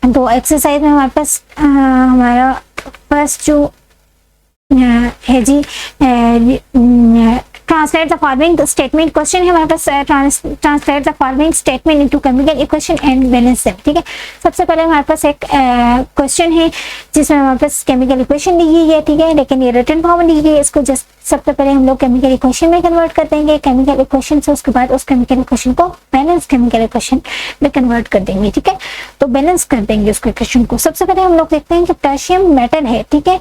तो एक्सरसाइज में हमारे पास हमारा फर्स्ट जो है जी, translate the following statement, question है हमारे पास translate the following statement into chemical equation and balance them. ठीक है, सबसे पहले हमारे पास एक क्वेश्चन है जिसमें हमारे पास केमिकल इक्वेशन दी गई है। ठीक है, लेकिन ये रिटन फॉर्म में दी गई है। इसको जस्ट सबसे पहले हम लोग केमिकल इक्वेशन में कन्वर्ट कर देंगे, केमिकल इक्वेशन से उसके बाद उस केमिकल इक्वेशन को बैलेंस केमिकल इक्वेशन में कन्वर्ट कर देंगे। ठीक है, तो बैलेंस कर देंगे उसके इक्वेशन को। सबसे पहले हम लोग देखते हैं कि पोटेशियम मेटल है। ठीक है,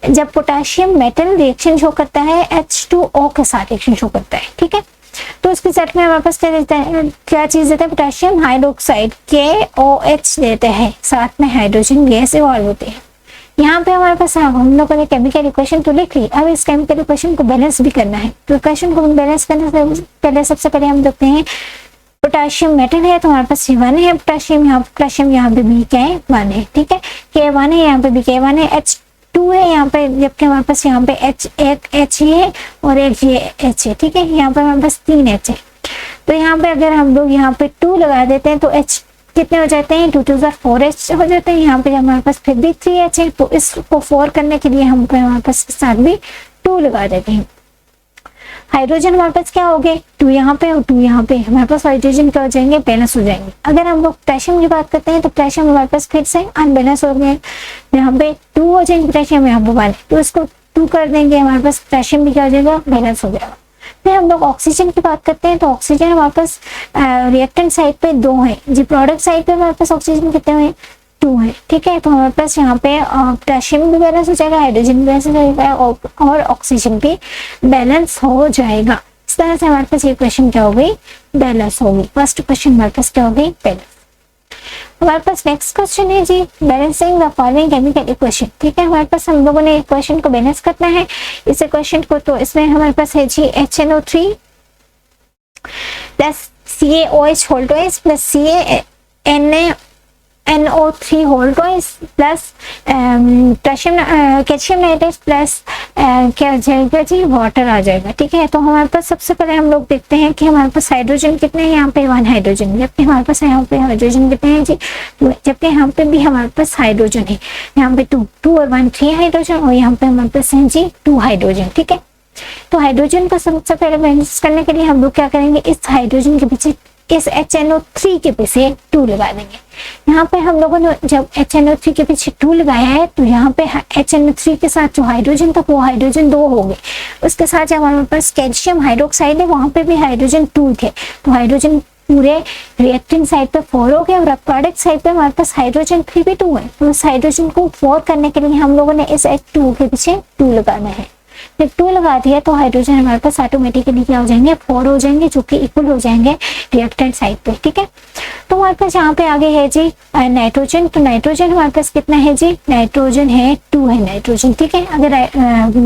जब पोटेशियम मेटल रिएक्शन शो करता है H2O के साथ रिएक्शन शो करता है। ठीक है, तो इसके सेट में हमारे पास क्या देता है, क्या चीज देता है, पोटेशियम हाइड्रोक्साइड KOH देते हैं, साथ में हाइड्रोजन गैस इवॉल्व होते हैं। यहाँ पे हमारे पास हम लोगों ने केमिकल इक्वेशन तो लिख ली, अब इस केमिकल इक्वेशन को बैलेंस भी करना है। तो इक्वेशन को बैलेंस करने से पहले सबसे पहले हम देखते हैं पोटेशियम मेटल है तो हमारे पास C1 है, पोटेशियम यहाँ पे भी क्या है 1 है। ठीक है, K1 है, यहाँ पे भी K1 है, H2 है यहाँ पे, जबकि हमारे पास यहाँ पे एक H है और एक ये H है। ठीक है, यहाँ पे हमारे पास 3 H है। तो यहाँ पे अगर हम लोग यहाँ पे 2 लगा देते हैं तो H कितने हो जाते हैं, 2 2 4H हो जाते हैं। यहाँ पे हमारे पास फिर भी 3H है, तो इसको 4 करने के लिए हम हमारे पास साथ भी 2 लगा देते हैं। हाइड्रोजन हमारे पास क्या हो गए, 2 यहाँ पे और 2 यहाँ पे, हमारे पास हाइड्रोजन क्या हो जाएंगे, बैलेंस हो जाएंगे। अगर हम लोग पोटेशियम की बात करते हैं तो पोटेशियम हमारे पास फिर से अनबैलेंस हो गए, यहाँ पे 2 हो जाएंगे पोटेशियम, यहाँ पे 1, तो इसको 2 कर देंगे, हमारे पास पोटेशियम भी क्या हो जाएगा, बैलेंस हो जाएगा। फिर हम लोग ऑक्सीजन की बात करते हैं तो ऑक्सीजन हमारे पास रिएक्टेंट साइड पे 2 है जी, प्रोडक्ट साइड पे हमारे पास ऑक्सीजन कितने हैं, 2 है। ठीक है, तो हमारे पास यहाँ पे पोटेशियम भी बैलेंस हो जाएगा, हाइड्रोजन भी बैलेंस हो जाएगा और ऑक्सीजन भी बैलेंस हो जाएगा। इस तरह से हमारे पास ये क्वेश्चन क्या हो गई, बैलेंस होगी। फर्स्ट क्वेश्चन हमारे पास क्या हो गई, बैलेंस। हमारे पास नेक्स्ट क्वेश्चन है जी, balancing the following chemical equation. ठीक है, हमारे पास हम लोगों ने इक्वेशन को बैलेंस करना है इस इक्वेशन को। तो इसमें हमारे पास है जी HNO3 plus CaOH whole twice plus CaNO3 whole twice plus calcium nitrate plus क्या हो जाएगा जी, वाटर आ जाएगा। ठीक है, तो हमारे पास सबसे पहले हम लोग देखते हैं कि हमारे पास हाइड्रोजन कितने हैं, यहाँ पे 1 हाइड्रोजन, जबकि हमारे पास यहाँ पे हाइड्रोजन कितने हैं जी, जबकि यहाँ पे भी हमारे पास हाइड्रोजन है, यहाँ पे 2 और 1 3 हाइड्रोजन, और यहाँ पे हमारे पास है जी 2 हाइड्रोजन। ठीक है, तो हाइड्रोजन को सबसे पहले बैलेंस करने के लिए हम लोग क्या करेंगे, इस हाइड्रोजन के पीछे इस HNO3 के पीछे 2 लगा देंगे। यहाँ पे हम लोगों ने जब HNO3 के पीछे 2 लगाया है तो यहाँ पे HNO3 के साथ जो हाइड्रोजन था वो हाइड्रोजन 2 हो गए, उसके साथ जब हमारे पास कैल्शियम हाइड्रोक्साइड है वहां पे भी हाइड्रोजन 2 थे, तो हाइड्रोजन पूरे रिएक्टिंग साइड पे 4 हो गए और प्रोडक्ट साइड पे हमारे पास हाइड्रोजन 3 भी 2 है। तो इस हाइड्रोजन को 4 करने के लिए हम लोगों ने इस H2 के पीछे 2 लगाना है। जब 2 लगा दिया तो हाइड्रोजन हमारे पास ऑटोमेटिकली क्या हो जाएंगे, 4 हो जाएंगे, जो कि इक्वल हो जाएंगे रिएक्टेंट साइड पे। ठीक है, तो हमारे पास यहाँ पे आगे है जी नाइट्रोजन। तो नाइट्रोजन हमारे पास कितना है जी, नाइट्रोजन है 2 है नाइट्रोजन। ठीक है, अगर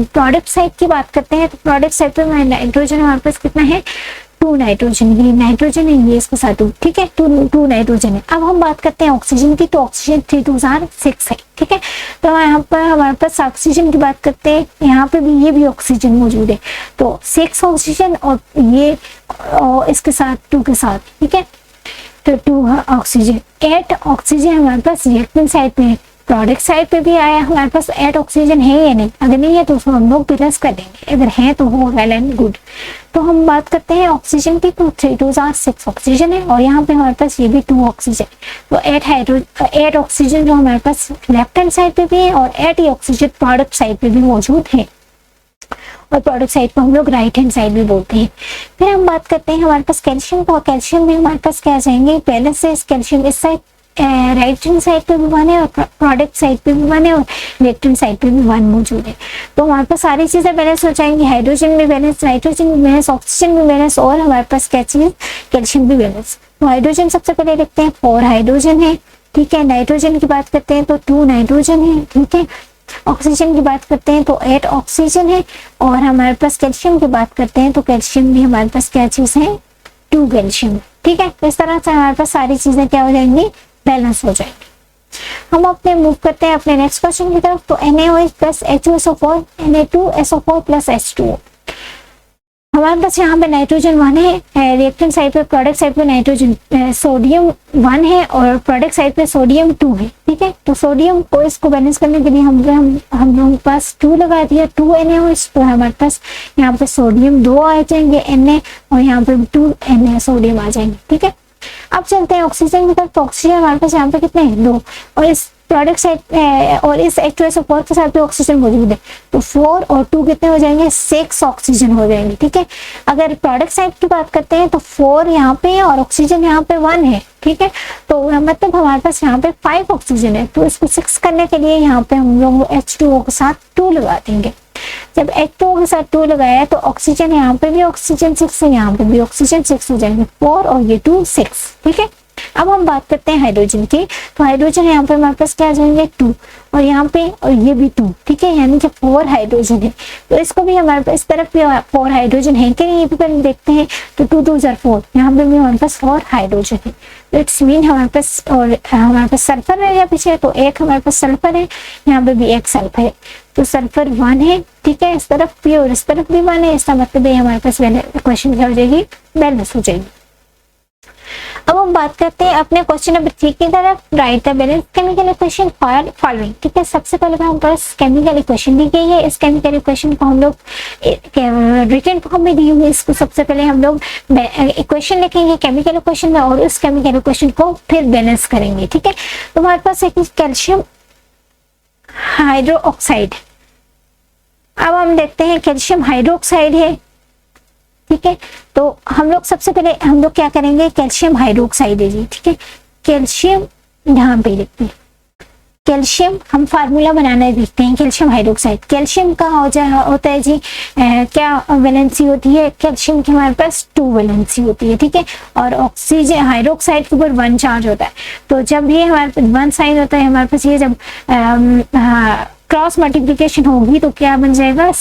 प्रोडक्ट साइड की बात करते हैं तो प्रोडक्ट साइड पे नाइट्रोजन हमारे पास कितना है, 2 नाइट्रोजन, ये नाइट्रोजन है, ये इसके साथ 2। ठीक है, 2 नाइट्रोजन है। अब हम बात करते हैं ऑक्सीजन की, तो ऑक्सीजन 3 2 6 है। ठीक है, तो यहाँ पर हमारे पास ऑक्सीजन की बात करते हैं, यहाँ पे भी ये भी ऑक्सीजन मौजूद है, तो 6 ऑक्सीजन और ये और इसके साथ 2 के साथ। ठीक है, तो 2 ऑक्सीजन, 8 ऑक्सीजन हमारे पास रिएक्टेंट साइड पे है, प्रोडक्ट साइड पे भी आया हमारे पास 8 ऑक्सीजन है या नहीं, अगर नहीं है तो उसको हम लोग बैलेंस कर देंगे, अगर है तो वो वेल एंड गुड। तो हम बात करते हैं ऑक्सीजन की, तो 3 2 6 ऑक्सीजन है और यहाँ पे हमारे पास ये भी 2 ऑक्सीजन, तो 8 ऑक्सीजन जो हमारे पास लेफ्ट हैंड साइड पे भी है और 8 ही ऑक्सीजन प्रोडक्ट साइड पे भी मौजूद है, और प्रोडक्ट साइड को हम लोग राइट हैंड साइड भी बोलते हैं। फिर हम बात करते हैं हमारे पास कैल्शियम, तो कैल्शियम में हमारे पास क्या जाएंगे, बैलेंस से कैल्शियम इस साइड राइट हैंड साइड पे भी 1 है और प्रोडक्ट साइड पे भी 1 है और लेफ्ट हैंड साइड पे भी 1 मौजूद है। तो हमारे पास सारी चीजें बैलेंस हो जाएंगी, हाइड्रोजन भी बैलेंस, नाइट्रोजन भी बैलेंस, ऑक्सीजन भी बैलेंस और हमारे पास क्या चीज, कैल्शियम भी बैलेंस। तो हाइड्रोजन सबसे पहले देखते हैं, 4 हाइड्रोजन है। ठीक है, नाइट्रोजन की बात करते हैं तो 2 नाइट्रोजन है। ठीक है, ऑक्सीजन की बात करते हैं तो 8 ऑक्सीजन है और हमारे पास कैल्शियम की बात करते हैं तो कैल्शियम भी हमारे पास क्या चीज है, 2 कैल्शियम। ठीक है, इस तरह से हमारे पास सारी चीजें क्या हो जाएंगी, बैलेंस हो जाएंगी। हम अपने मूव करते हैं अपने नेक्स्ट क्वेश्चन की तरफ। तो NaOH plus H2SO4 Na2SO4 plus H2O। हमारे पास यहाँ पे नाइट्रोजन 1 है, रिएक्टेंट साइड पे प्रोडक्ट साइड पे नाइट्रोजन सोडियम 1 है और प्रोडक्ट साइड पे सोडियम 2 है, ठीक है। तो सोडियम को इसको बैलेंस करने के लिए हम लोगों के पास 2 लगा दिया, 2 NaOH, तो हमारे पास यहाँ पे सोडियम 2 आ जाएंगे Na और यहाँ पे 2 Na सोडियम आ जाएंगे, ठीक है। अब चलते हैं ऑक्सीजन की तरफ। तो ऑक्सीजन हमारे पास यहाँ पे कितने हैं, 2, और इस प्रोडक्ट साइड और इस H2SO4 के साथ भी ऑक्सीजन मौजूद है, तो 4 और 2 कितने हो जाएंगे, 6 ऑक्सीजन हो जाएंगे, ठीक है। अगर प्रोडक्ट साइड की बात करते हैं तो 4 यहाँ पे है और ऑक्सीजन यहाँ पे 1 है, ठीक है। तो मतलब हमारे पास यहाँ पे 5 ऑक्सीजन है, तो इसको 6 करने के लिए यहाँ पे हम लोग H2O के साथ 2 लगा देंगे। जब H2O के साथ 2 लगाया तो ऑक्सीजन यहाँ पे भी ऑक्सीजन 6 है, यहाँ पे भी ऑक्सीजन 6 हो जाएंगे, 4 और ये 2 6, ठीक है। अब हम बात करते हैं हाइड्रोजन की। तो हाइड्रोजन यहाँ पे हमारे पास क्या आ जाएंगे, 2, और यहाँ पे और ये भी 2, ठीक है, यानी कि 4 हाइड्रोजन है। तो इसको भी हमारे पास इस तरफ भी 4 हाइड्रोजन है कि नहीं, ये भी पहले देखते हैं। तो 2 2 4, यहाँ पे भी हमारे पास 4 हाइड्रोजन है। तो इट्स मीन हमारे पास, और हमारे पास सल्फर रह गया पीछे, तो एक हमारे पास सल्फर है, यहाँ पे भी एक सल्फर है, तो सल्फर 1 है, ठीक है। इस तरफ भी और इस तरफ भी 1 है, इसका मतलब है हमारे पास इक्वेशन क्या हो जाएगी, बैलेंस हो जाएगी। अब हम बात करते हैं अपने क्वेश्चन नंबर 3 की तरफ। Right the balance chemical equation for following, ठीक है। सबसे पहले हमारे पास केमिकल इक्वेशन दी गई है। इस केमिकल इक्वेशन को हम लोग रिटन फॉर्म में दी हुई है। इसको सबसे पहले हम लोग इक्वेशन लिखेंगे केमिकल इक्वेशन में और उस केमिकल इक्वेशन को फिर बैलेंस करेंगे, ठीक है। तो हमारे पास एक कैल्शियम हाइड्रोक्साइड, अब हम देखते हैं कैल्शियम हाइड्रोक्साइड है, ठीक है। तो हम लोग सबसे पहले हम लोग क्या करेंगे, कैल्शियम हाइड्रोक्साइड है जी, ठीक है। कैल्शियम यहाँ पे लिखते हैं, कैल्शियम हम फार्मूला बनाना देखते हैं। कैल्शियम हाइड्रोक्साइड, कैल्शियम का होता है जी क्या वैलेंसी होती है, कैल्शियम की हमारे पास 2 वैलेंसी होती है, ठीक है। और ऑक्सीजन हाइड्रोक्साइड के ऊपर 1 चार्ज होता है। तो जब ये हमारे पास 1 साइन होता है हमारे पास, ये जब क्रॉस मल्टीप्लीकेशन होगी तो क्या बन जाएगा,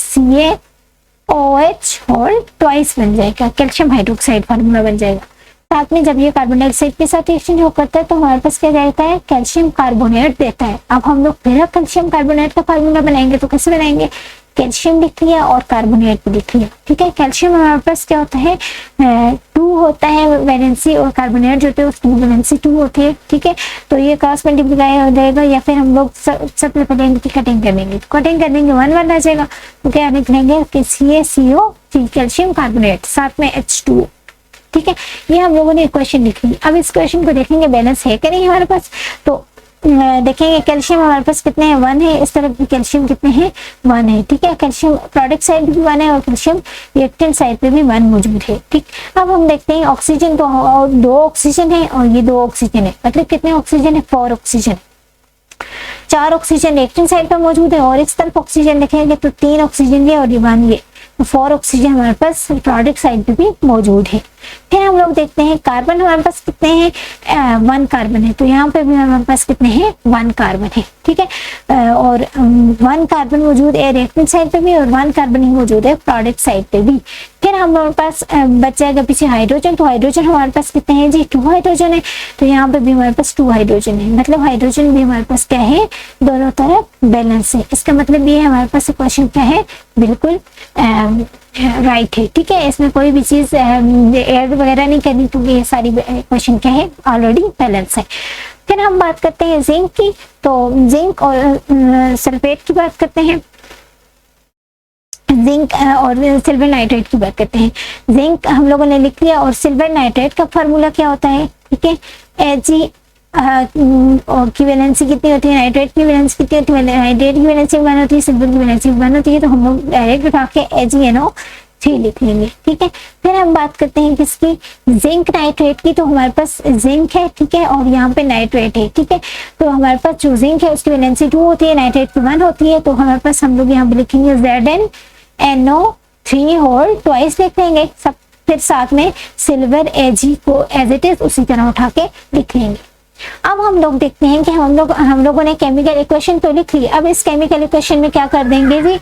CaOH और ट्वाइस बन जाएगा, कैल्शियम हाइड्रोक्साइड फार्मूला बन जाएगा। साथ में जब ये कार्बन डाइऑक्साइड के साथ एक्सचेंज हो करता है तो हमारे पास क्या रहता है, कैल्शियम कार्बोनेट देता है। अब हम लोग फिर कैल्शियम कार्बोनेट का फार्मूला बनाएंगे, तो कैसे बनाएंगे, कैल्शियम लिख लिया और कार्बोनेट भी लिख लिया, ठीक है। कैल्शियम हमारे पास क्या होता है, 2 होता है वैलेंसी, और कार्बोनेट जो होते हैं उसकी वैलेंसी 2 होती है, ठीक है। तो ये क्रॉस मल्टीप्लाई हो जाएगा, या फिर हम लोग सबसे पहले कटिंग कर लेंगे, कटिंग कर देंगे 1 1 आ जाएगा। तो क्या लिख लेंगे कि CaCO कैल्शियम कार्बोनेट साथ में H2O, ठीक है। ये हम लोगों ने इक्वेशन लिख ली। अब इस क्वेश्चन को देखेंगे बैलेंस है कि नहीं हमारे पास। तो देखेंगे कैल्शियम हमारे पास कितने हैं, 1 है, इस तरफ भी कैल्शियम कितने हैं, 1 है, ठीक है। कैल्शियम प्रोडक्ट साइड भी 1 है और कैल्शियम रिएक्टेंट साइड पे भी 1 मौजूद है, ठीक। अब हम देखते हैं ऑक्सीजन, तो 2 ऑक्सीजन है और ये 2 ऑक्सीजन है, मतलब कितने ऑक्सीजन है, 4 ऑक्सीजन, 4 ऑक्सीजन रिएक्टेंट साइड पर मौजूद है। और इस तरफ ऑक्सीजन लिखेंगे तो 3 ऑक्सीजन ये और ये 1 ये, तो 4 ऑक्सीजन हमारे पास प्रोडक्ट साइड पे भी मौजूद है। फिर हम लोग देखते हैं कार्बन हमारे पास कितने हैं, 1 कार्बन है, तो यहाँ पे भी हमारे पास कितने हैं, 1 कार्बन है, ठीक है। और 1 कार्बन मौजूद है रिएक्टेंट साइड पे भी और 1 कार्बन ही मौजूद है प्रोडक्ट साइड पे भी। फिर हमारे पास बच जाएगा पीछे हाइड्रोजन, तो हाइड्रोजन हमारे पास कितने हैं जी, 2 हाइड्रोजन है, तो यहाँ पे भी हमारे पास 2 हाइड्रोजन है, मतलब हाइड्रोजन भी हमारे पास क्या है, दोनों तरफ बैलेंस है। इसका मतलब ये हमारे पास क्वेश्चन क्या है, बिल्कुल राइट है, ठीक है। इसमें कोई भी चीज ऐड वगैरह नहीं करनी, क्योंकि ये सारी क्वेश्चन क्या है, ऑलरेडी बैलेंस है। फिर हम बात करते हैं जिंक की। तो जिंक और सल्फेट की बात करते हैं, जिंक और सिल्वर नाइट्रेट की बात करते हैं। जिंक हम लोगों ने लिख लिया और सिल्वर नाइट्रेट का फार्मूला क्या होता है, ठीक है। Ag की वैलेंसी कितनी होती है, नाइट्रेट की वैलेंसी कितनी होती है, नाइट्रेट की वैलेंसी 1 होती है, सिल्वर की वैलेंसी 1 होती है, तो हम लोग डायरेक्ट उठा के AgNO3 लिख लेंगे, ठीक है। फिर हम बात करते हैं किसकी, जिंक नाइट्रेट की। तो हमारे पास जिंक है, ठीक है, और यहाँ पे नाइट्रेट है, ठीक है। तो हमारे पास जो जिंक है उसकी वैलेंसी 2 होती है, नाइट्रेट की 1 होती है, तो हमारे पास हम लोग यहाँ पे लिखेंगे ZnNO3 और ट्वाइस लिख लेंगे सब। फिर साथ में सिल्वर Ag को एज इट इज उसी तरह उठा के लिख लेंगे। अब हम लोग देखते हैं कि हम लोगों ने केमिकल इक्वेशन तो लिख ली। अब इस केमिकल इक्वेशन में क्या कर देंगे जी,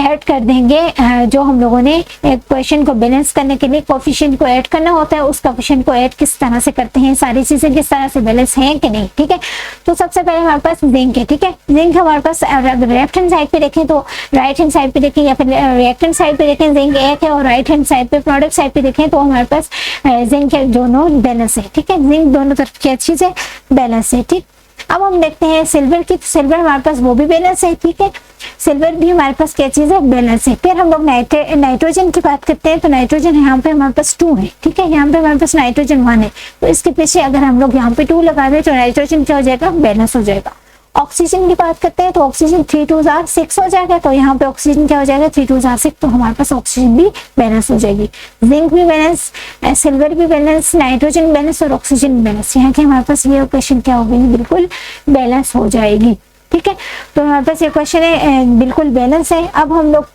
ऐड कर देंगे जो हम लोगों ने इक्वेशन को बैलेंस करने के लिए कोफिशिएंट को ऐड करना होता है, उस कोफिशिएंट को ऐड किस तरह से करते हैं, सारी चीजें किस तरह से बैलेंस हैं कि नहीं। ठीक है, तो सबसे पहले हमारे पास जिंक है। ठीक है, जिंक हमारे पास लेफ्ट हैंड साइड पे देखें तो राइट हैंड साइड पे देखें या फिर रिएक्टेंट साइड पे देखें जिंक एक है, और राइट हैंड साइड पे प्रोडक्ट साइड पे देखें तो हमारे पास जिंक दोनों बैलेंस है। ठीक है, जिंक दोनों तरफ की अच्छी से बैलेंस है। ठीक, अब हम देखते हैं सिल्वर की, तो सिल्वर हमारे पास वो भी बैलेंस है। ठीक है, सिल्वर भी हमारे पास क्या चीज है, बैलेंस है। फिर हम लोग नाइट्रोजन की बात करते हैं, तो नाइट्रोजन यहाँ पे हमारे पास 2 है। ठीक है, यहाँ पे हमारे पास नाइट्रोजन 1 है, तो इसके पीछे अगर हम लोग यहाँ पे 2 लगा दें तो नाइट्रोजन क्या हो जाएगा, बैलेंस हो जाएगा। ऑक्सीजन की बात करते हैं तो ऑक्सीजन 3 2 6 हो जाएगा, तो यहाँ पे ऑक्सीजन क्या हो जाएगा, 3 2 6, तो हमारे पास ऑक्सीजन भी बैलेंस हो जाएगी। जिंक भी बैलेंस, सिल्वर भी बैलेंस, नाइट्रोजन बैलेंस और ऑक्सीजन बैलेंस, यहाँ के हमारे पास ये क्वेश्चन क्या हो गई, बिल्कुल बैलेंस हो जाएगी। ठीक है, तो हमारे पास ये क्वेश्चन है बिल्कुल बैलेंस है। अब हम लोग